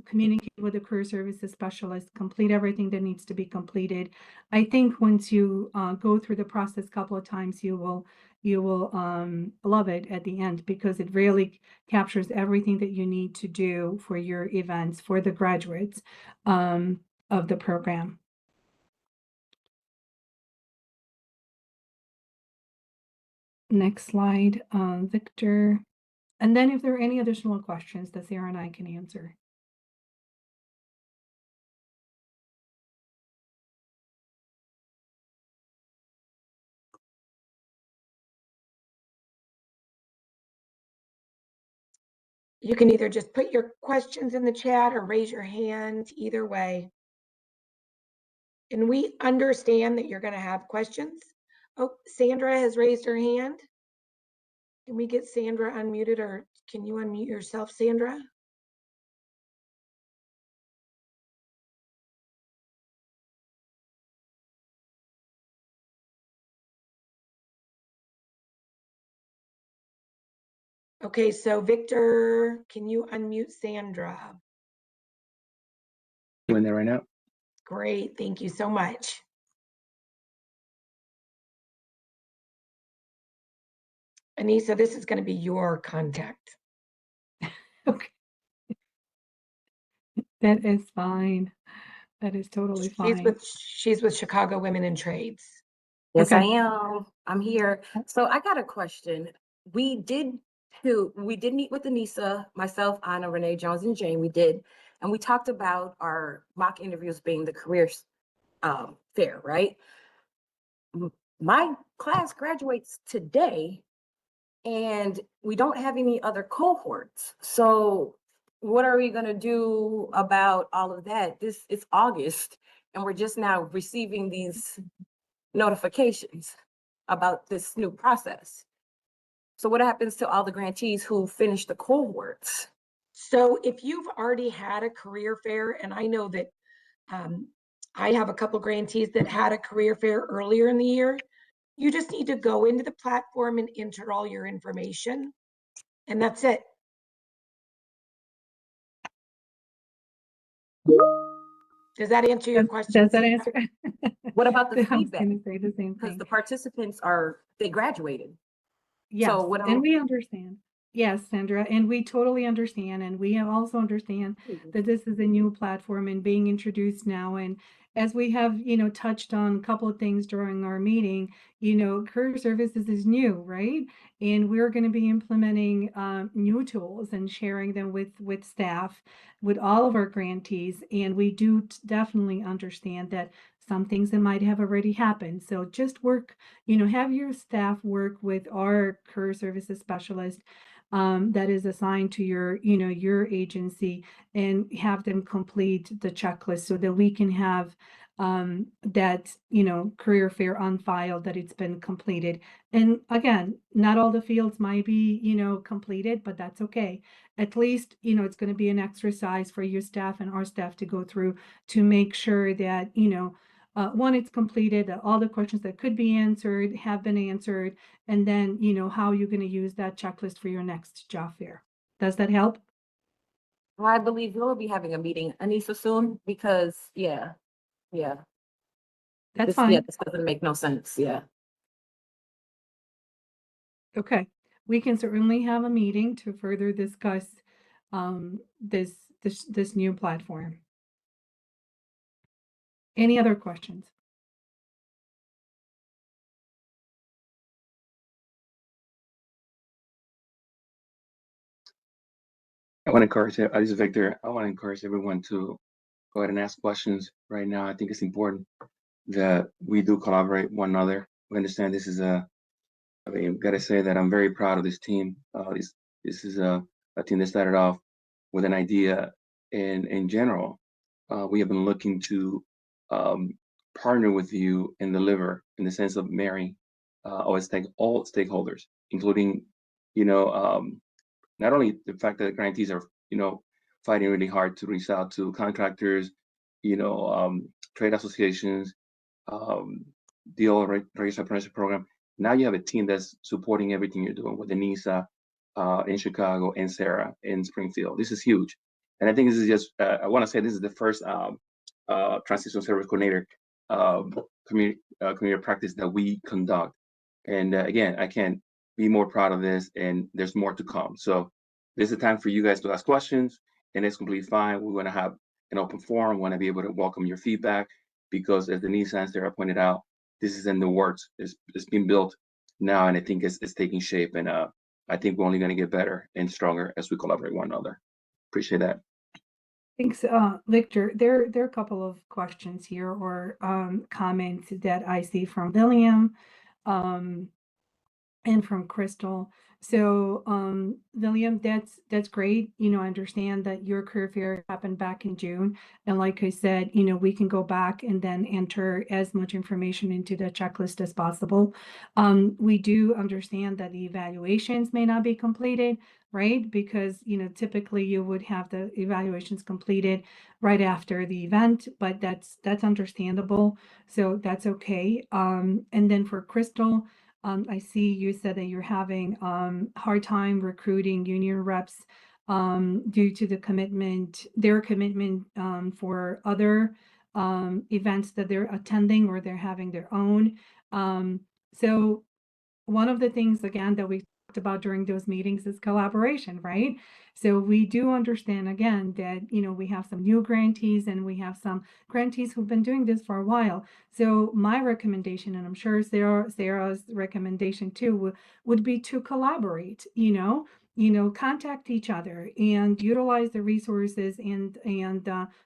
communicate with the career services specialist, complete everything that needs to be completed. I think once you go through the process a couple of times, you will love it at the end, because it really captures everything that you need to do for your events for the graduates of the program. Next slide, Victor. And then if there are any additional questions that Sarah and I can answer. You can either just put your questions in the chat or raise your hand, either way. And we understand that you're going to have questions. Oh, Sandra has raised her hand. Can we get Sandra unmuted, or can you unmute yourself, Sandra? Okay, so Victor, can you unmute Sandra? Doing that right now. Great, thank you so much. Anissa, this is going to be your contact. Okay. That is fine. That is totally fine. She's with Chicago Women in Trades. Yes, Okay. I am. I'm here. So I got a question. We did meet with Anissa, myself, Anna, Renee Jones, and Jane. We did, and we talked about our mock interviews being the careers fair, right? My class graduates today, and we don't have any other cohorts. So what are we going to do about all of that? This is August, and we're just now receiving these notifications about this new process. So what happens to all the grantees who finish the cohorts? So if you've already had a career fair, and I know that I have a couple grantees that had a career fair earlier in the year, you just need to go into the platform and enter all your information, and that's it. Does that answer your question? Does that answer? What about the I was feedback? going to say the same Because thing. the participants they graduated. Yes, So what and we understand. Yes, Sandra, and we totally understand, and we also understand that this is a new platform and being introduced now. And as we have, touched on a couple of things during our meeting, career services is new, right? And we're going to be implementing new tools and sharing them with staff, with all of our grantees. And we do definitely understand that some things that might have already happened. So just work, have your staff work with our career services specialist that is assigned to your agency, and have them complete the checklist so that we can have that, career fair on file, that it's been completed. And again, not all the fields might be, completed, but that's okay. At least, it's going to be an exercise for your staff and our staff to go through to make sure that, one, it's completed, that all the questions that could be answered have been answered, and then, how you're going to use that checklist for your next job fair. Does that help? Well, I believe we'll be having a meeting, Anissa, soon, because yeah. That's This fine. this doesn't make no sense. Yeah. Okay. We can certainly have a meeting to further discuss this new platform. Any other questions? I want to encourage, this is Victor. I want to encourage everyone to go ahead and ask questions right now. I think it's important that we do collaborate one another. We understand this is gotta say that I'm very proud of this team. This is a team that started off with an idea, and in general, we have been looking to um, partner with you and deliver in the sense of marrying all stakeholders, including, you know, not only the fact that grantees are, fighting really hard to reach out to contractors, trade associations, um, the old race apprenticeship program. Now you have a team that's supporting everything you're doing with Anissa in Chicago and Sarah in Springfield. This is huge. And I think this is just, I want to say this is the first transition service coordinator community practice that we conduct. And again, I can't be more proud of this, and there's more to come. So this is the time for you guys to ask questions, and it's completely fine. We want to have an open forum. We want to be able to welcome your feedback, because as Denise and Sarah pointed out, this is in the works. It's being built now, and I think it's taking shape. And I think we're only going to get better and stronger as we collaborate with one another. Appreciate that. Thanks, Victor. There are a couple of questions here, or comments that I see from William and from Crystal. So, William, that's great. I understand that your career fair happened back in June. And like I said, we can go back and then enter as much information into the checklist as possible. We do understand that the evaluations may not be completed, right? Because, typically you would have the evaluations completed right after the event, but that's understandable. So that's okay. And then for Crystal, I see you said that you're having hard time recruiting union reps due to their commitment for other events that they're attending, or they're having their own. So one of the things, again, that we talked about during those meetings is collaboration, right? So we do understand, again, that, we have some new grantees and we have some grantees who've been doing this for a while. So my recommendation, and I'm sure Sarah's recommendation too, would be to collaborate, contact each other and utilize the resources and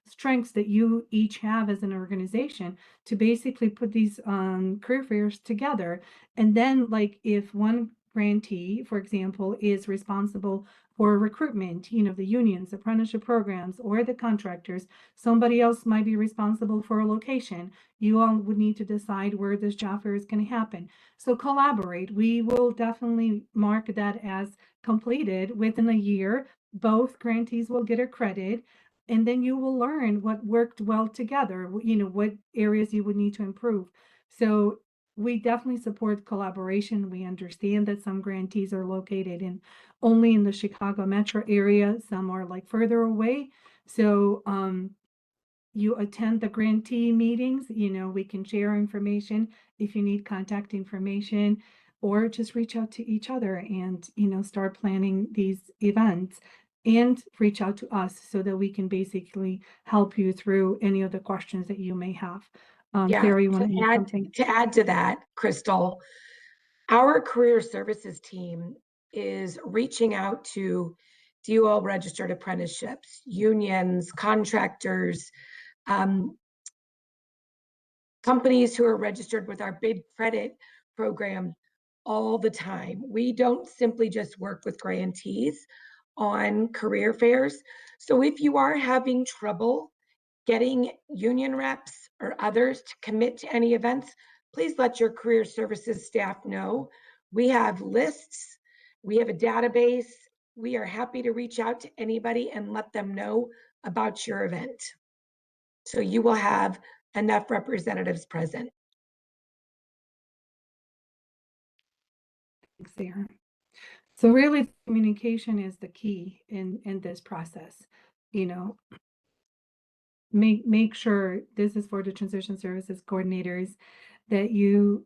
strengths that you each have as an organization to basically put these career fairs together. And then, like, if one grantee, for example, is responsible for recruitment, the unions, apprenticeship programs, or the contractors, somebody else might be responsible for a location. You all would need to decide where this job fair is going to happen. So collaborate. We will definitely mark that as completed within a year. Both grantees will get a credit. And then you will learn what worked well together, what areas you would need to improve. So we definitely support collaboration. We understand that some grantees are located only in the Chicago metro area. Some are like further away. So you attend the grantee meetings, we can share information if you need contact information, or just reach out to each other and, start planning these events, and reach out to us so that we can basically help you through any of the questions that you may have. Yeah, Sarah, you want to add something? to add to that, Crystal, our career services team is reaching out to DOL registered apprenticeships, unions, contractors, companies who are registered with our bid credit program all the time. We don't simply just work with grantees on career fairs. So if you are having trouble getting union reps or others to commit to any events, please let your career services staff know. We have lists, we have a database. We are happy to reach out to anybody and let them know about your event. So you will have enough representatives present. Thanks, Sarah. So really, communication is the key in this process. Make sure, this is for the transition services coordinators, that you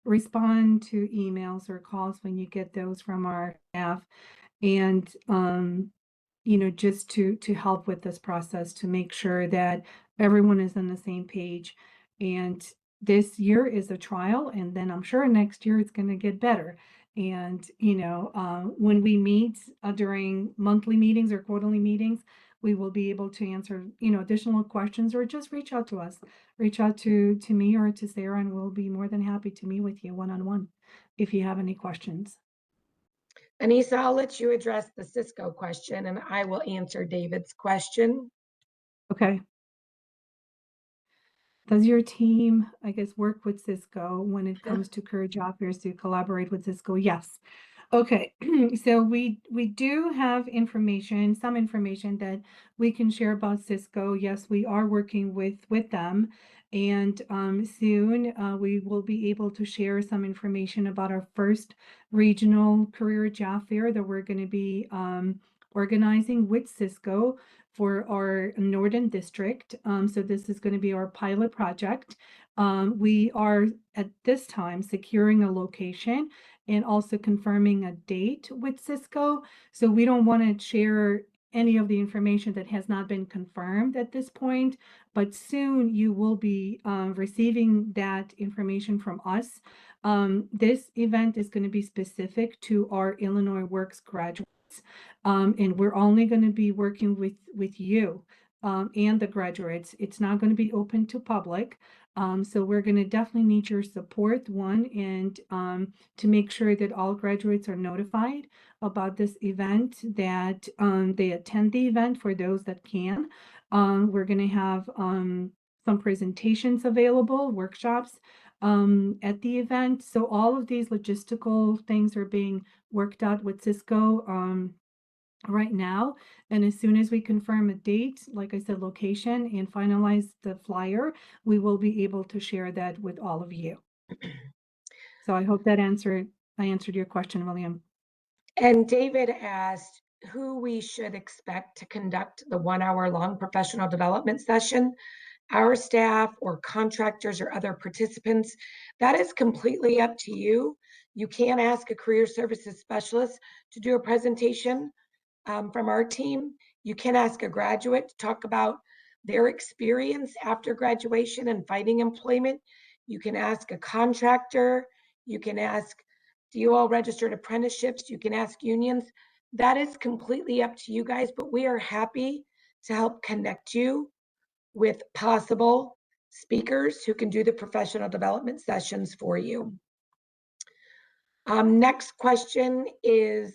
respond to emails or calls when you get those from our staff, and just to help with this process, to make sure that everyone is on the same page. And this year is a trial, and then I'm sure next year it's going to get better. And when we meet during monthly meetings or quarterly meetings, we will be able to answer additional questions, or just reach out to us, reach out to me or to Sarah, and we'll be more than happy to meet with you one-on-one if you have any questions. Anissa, I'll let you address the Cisco question, and I will answer David's question. Okay. Does your team, I guess, work with Cisco when it comes to career job fairs? To collaborate with Cisco? Yes. Okay, so we do have some information that we can share about Cisco. Yes, we are working with them, and soon we will be able to share some information about our first regional career job fair that we're going to be organizing with Cisco for our Northern District. So this is going to be our pilot project. We are at this time securing a location and also confirming a date with Cisco. So we don't want to share any of the information that has not been confirmed at this point, but soon you will be receiving that information from us. This event is going to be specific to our Illinois Works graduates. And we're only going to be working with you and the graduates. It's not going to be open to public. So we're going to definitely need your support, and to make sure that all graduates are notified about this event, that they attend the event for those that can. We're going to have some presentations available, workshops at the event. So all of these logistical things are being worked out with Cisco right now. And as soon as we confirm a date, like I said, location, and finalize the flyer, we will be able to share that with all of you. So I hope that I answered your question, William. And David asked who we should expect to conduct the 1 hour long professional development session, our staff or contractors or other participants. That is completely up to you. You can ask a career services specialist to do a presentation from our team. You can ask a graduate to talk about their experience after graduation and finding employment. You can ask a contractor. You can ask, do you all registered apprenticeships? You can ask unions. That is completely up to you guys, but we are happy to help connect you with possible speakers who can do the professional development sessions for you. Next question is,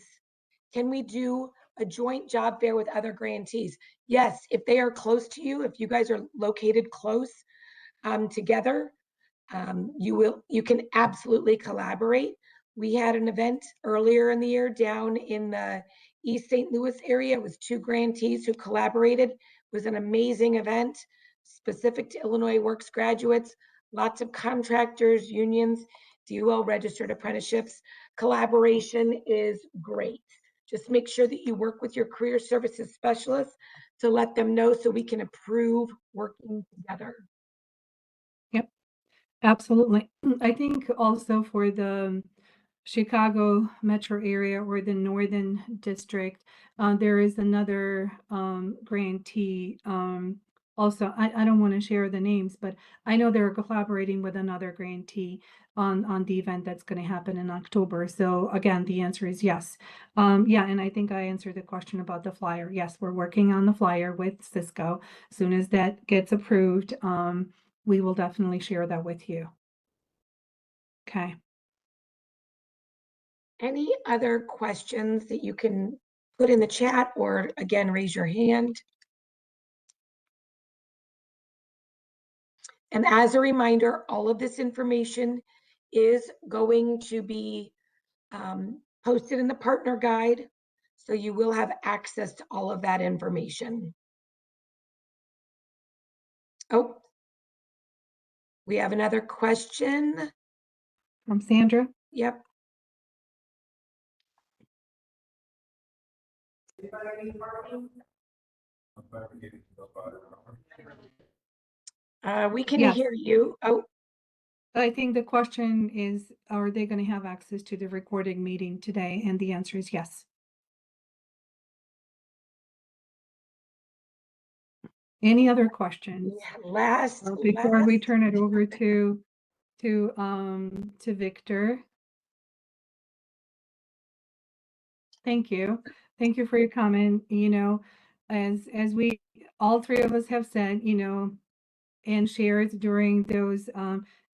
can we do a joint job fair with other grantees? Yes, if they are close to you, if you guys are located close together, you can absolutely collaborate. We had an event earlier in the year down in the East St. Louis area. It was 2 grantees who collaborated. It was an amazing event specific to Illinois Works graduates, lots of contractors, unions, DUL registered apprenticeships. Collaboration is great. Just make sure that you work with your career services specialists to let them know so we can approve working together. Yep, absolutely. I think also for the Chicago metro area or the Northern District, there is another grantee. Also, I don't want to share the names, but I know they're collaborating with another grantee on the event that's going to happen in October. So again, the answer is yes. Yeah, and I think I answered the question about the flyer. Yes, we're working on the flyer with Cisco. As soon as that gets approved, we will definitely share that with you. Okay. Any other questions that you can put in the chat or again, raise your hand? And as a reminder, all of this information is going to be posted in the partner guide. So you will have access to all of that information. Oh, we have another question. From Sandra. Yep. We can Yes. hear you. Oh, I think the question is, are they going to have access to the recording meeting today? And the answer is yes. Any other questions? last. Before we turn it over to Victor. Thank you. Thank you for your comment. You know, as we all 3 of us have said, you know, and shared during those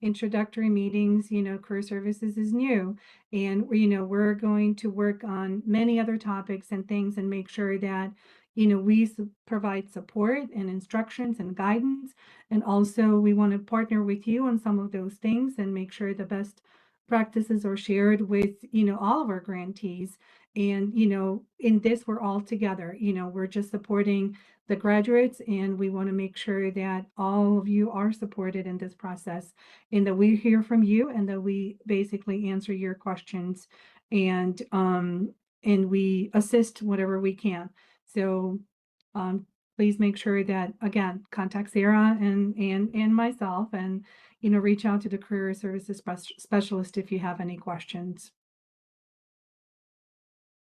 introductory meetings, you know, career services is new. And, you know, we're going to work on many other topics and things and make sure that, you know, we provide support and instructions and guidance. And also we want to partner with you on some of those things and make sure the best practices are shared with, you know, all of our grantees. And, you know, in this, we're all together, you know, we're just supporting the graduates, and we want to make sure that all of you are supported in this process and that we hear from you and that we basically answer your questions and we assist whatever we can. So please make sure that, again, contact Sarah and myself, and, you know, reach out to the career services specialist if you have any questions.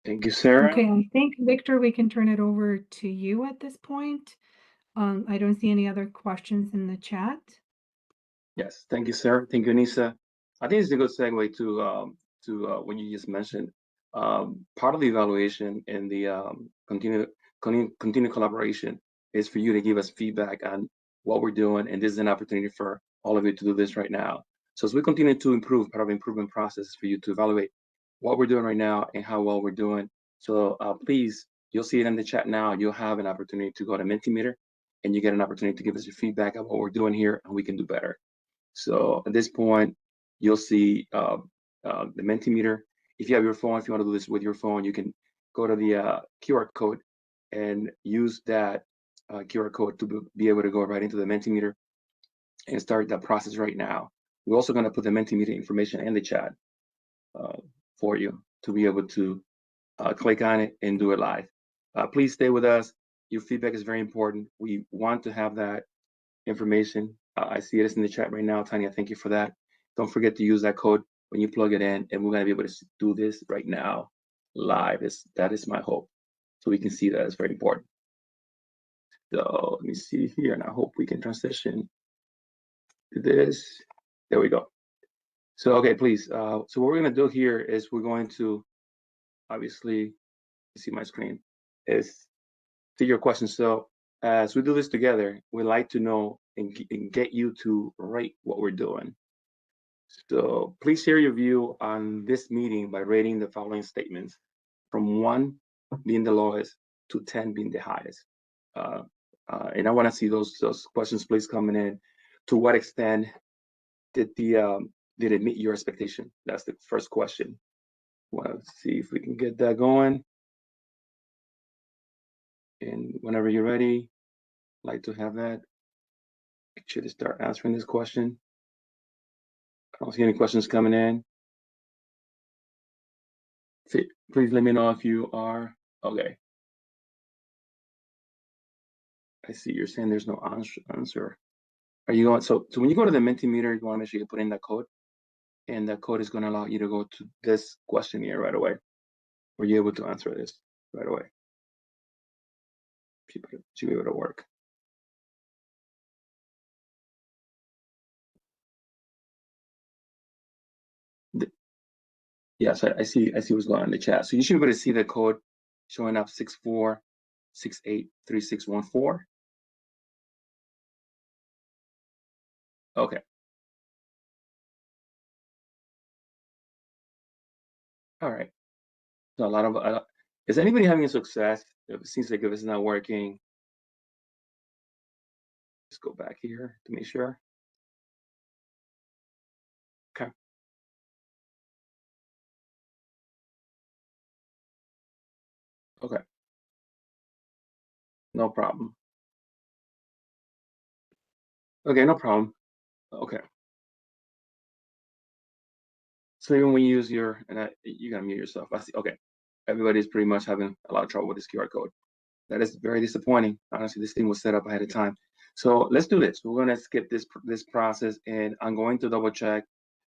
Thank you, Sarah. Okay, I think, Victor, we can turn it over to you at this point. I don't see any other questions in the chat. Yes, thank you, Sarah. Thank you, Anissa. I think it's a good segue to what you just mentioned. Part of the evaluation and the continued collaboration is for you to give us feedback on what we're doing, and this is an opportunity for all of you to do this right now. So as we continue to improve, part of the improvement process is for you to evaluate what we're doing right now and how well we're doing. So please, you'll see it in the chat now. You'll have an opportunity to go to Mentimeter, and you get an opportunity to give us your feedback on what we're doing here, and we can do better. So at this point, you'll see the Mentimeter. If you have your phone, if you want to do this with your phone, you can go to the QR code and use that QR code to be able to go right into the Mentimeter and start that process right now. We're also going to put the Mentimeter information in the chat. for you to be able to click on it and do it live. Please stay with us. Your feedback is very important. We want to have that information. I see it in the chat right now. Tanya, thank you for that. Don't forget to use that code when you plug it in, and we're going to be able to do this right now live. That is my hope. So we can see that it's very important. So let me see here, and I hope we can transition to this. There we go. So, okay, please. So what we're going to do here is we're going to, obviously, you see my screen, is see your questions. So as we do this together, we like to know and get you to rate what we're doing. So please share your view on this meeting by rating the following statements, from 1 being the lowest to 10 being the highest. And I want to see those questions, please, coming in. To what extent did it meet your expectation? That's the first question. Want to see if we can get that going. And whenever you're ready, I'd like to have that. Make sure to start answering this question. I don't see any questions coming in. Please let me know if you are. Okay. I see you're saying there's no answer. Are you going? So when you go to the Mentimeter, you want to make sure you put in that code, and that code is going to allow you to go to this question here right away. Were you able to answer this right away? Should be able to work. Yes, I see what's going on in the chat. So you should be able to see the code showing up 64683614. Okay. All right. So a lot of is anybody having a success? It seems like if it's not working, let's go back here to make sure. Okay. Okay. No problem. Okay, no problem. Okay. So even when you use your, and you gotta mute yourself. I see. Okay. Everybody's pretty much having a lot of trouble with this QR code. That is very disappointing. Honestly, this thing was set up ahead of time. So let's do this. We're gonna skip this process, and I'm going to double check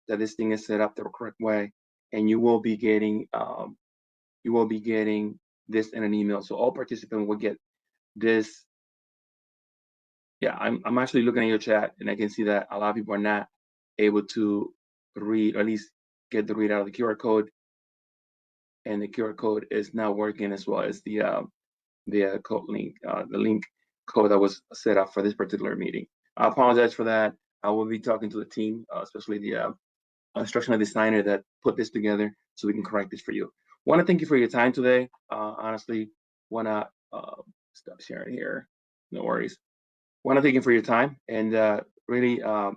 that this thing is set up the correct way, and you will be getting this in an email. So all participants will get this. Yeah, I'm actually looking at your chat, and I can see that a lot of people are not able to read, or at least get the read out of the QR code, and the QR code is not working as well as the code link, the link code that was set up for this particular meeting. I apologize for that. I will be talking to the team, especially the instructional designer that put this together, so we can correct this for you. Want to thank you for your time today. Honestly, want to stop sharing here. No worries. Want to thank you for your time, and really a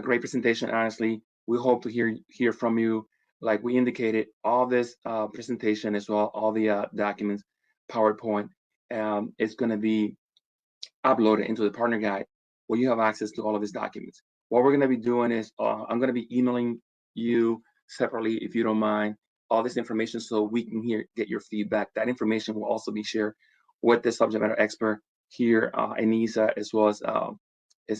great presentation. Honestly, we hope to hear from you. Like we indicated, all this presentation as well, all the documents, PowerPoint, is going to be uploaded into the partner guide, where you have access to all of these documents. What we're going to be doing is I'm going to be emailing you separately, if you don't mind, all this information, so we can get your feedback. That information will also be shared with the subject matter expert here, Anissa, as well as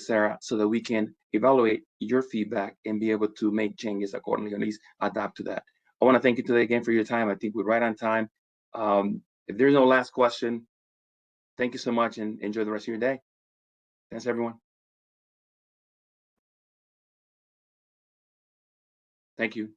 Sarah, so that we can evaluate your feedback and be able to make changes accordingly, at least adapt to that. I want to thank you today again for your time. I think we're right on time. If there's no last question, thank you so much, and enjoy the rest of your day. Thanks, everyone. Thank you.